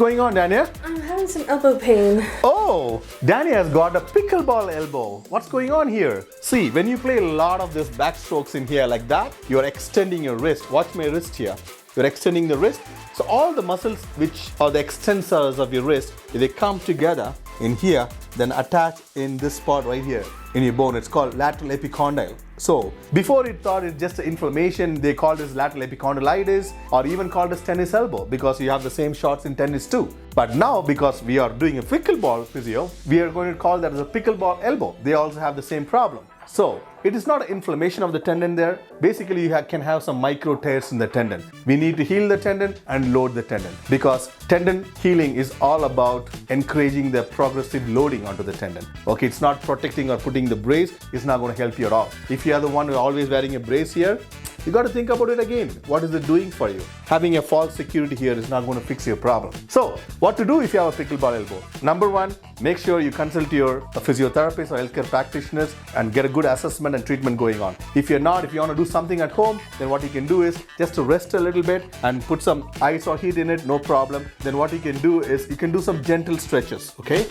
going on, Dania? I'm having some elbow pain. Oh, Dania has got a pickleball elbow. What's going on here? See, when you play a lot of this backstrokes in here like that, you're extending your wrist. Watch my wrist here. You're extending the wrist. So all the muscles which are the extensors of your wrist, if they come together in here, then attach in this spot right here in your bone. It's called lateral epicondyle. So before it thought it's just inflammation, they called this lateral epicondylitis or even called as tennis elbow because you have the same shots in tennis too. But now because we are doing a pickleball physio, we are going to call that as a pickleball elbow. They also have the same problem. So it is not an inflammation of the tendon there. Basically, you can have some micro tears in the tendon. We need to heal the tendon and load the tendon because tendon healing is all about encouraging the progressive loading onto the tendon. Okay, it's not protecting or putting the brace. It's not going to help you at all. If you are the one who is always wearing a brace here, you got to think about it again. What is it doing for you? Having a false security here is not going to fix your problem. So, what to do if you have a pickleball elbow? Number one, make sure you consult your physiotherapist or healthcare practitioners and get a good assessment and treatment going on. If you're not, if you want to do something at home, then what you can do is just to rest a little bit and put some ice or heat in it, no problem. Then what you can do is you can do some gentle stretches, okay?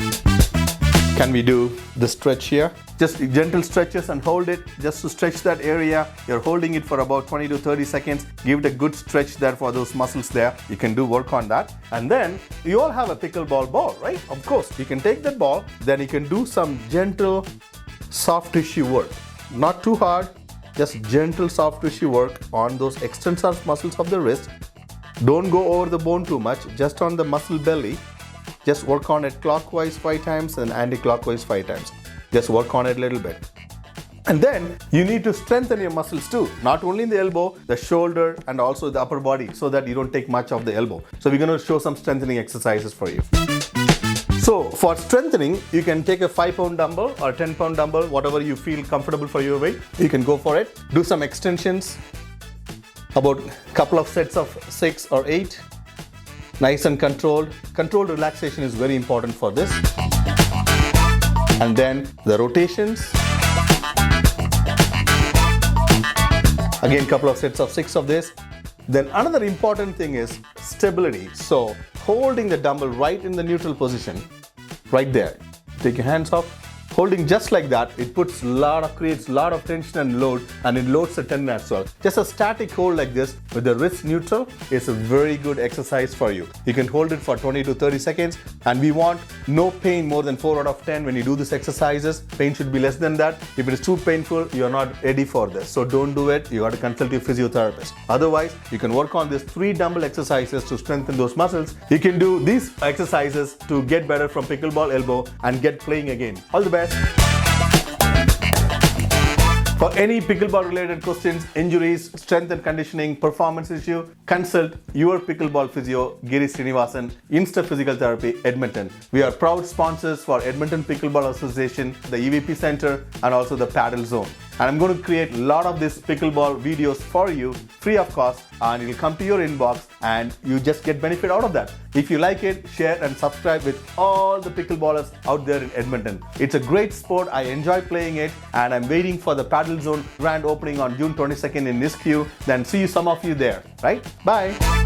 Can we do the stretch here? Just gentle stretches and hold it just to stretch that area. You're holding it for about 20 to 30 seconds. Give it a good stretch there for those muscles there. You can do work on that. And then you all have a pickleball ball, right? Of course, you can take that ball, then you can do some gentle soft tissue work. Not too hard, just gentle soft tissue work on those extensor muscles of the wrist. Don't go over the bone too much, just on the muscle belly. Just work on it clockwise 5 times and anti-clockwise 5 times. Just work on it a little bit. And then you need to strengthen your muscles too. Not only in the elbow, the shoulder and also the upper body so that you don't take much of the elbow. So we're going to show some strengthening exercises for you. So for strengthening, you can take a 5-pound dumbbell or 10-pound dumbbell, whatever you feel comfortable for your weight. You can go for it. Do some extensions, about a couple of sets of 6 or 8. Nice and controlled. Controlled relaxation is very important for this. And then the rotations. Again, couple of sets of 6 of this. Then another important thing is stability. So holding the dumbbell right in the neutral position, right there. Take your hands off. Holding just like that, it creates a lot of tension and load, and it loads the tendon as well. Just a static hold like this with the wrist neutral is a very good exercise for you. You can hold it for 20 to 30 seconds, and we want no pain more than 4 out of 10 when you do these exercises. Pain should be less than that. If it is too painful, you're not ready for this. So don't do it. You got to consult your physiotherapist. Otherwise, you can work on these 3 dumbbell exercises to strengthen those muscles. You can do these exercises to get better from pickleball elbow and get playing again. All the best. For any pickleball related questions, injuries, strength and conditioning, performance issue, consult your pickleball physio, Giri Srinivasan, In Step Physiotherapy, Edmonton. We are proud sponsors for Edmonton Pickleball Association, the EVP Center, and also the Paddle Zone. And I'm going to create a lot of these pickleball videos for you, free of cost, and it will come to your inbox and you just get benefit out of that. If you like it, share and subscribe with all the pickleballers out there in Edmonton. It's a great sport. I enjoy playing it, and I'm waiting for the Paddle Zone grand opening on June 22nd in Nisku. Then see some of you there, right? Bye.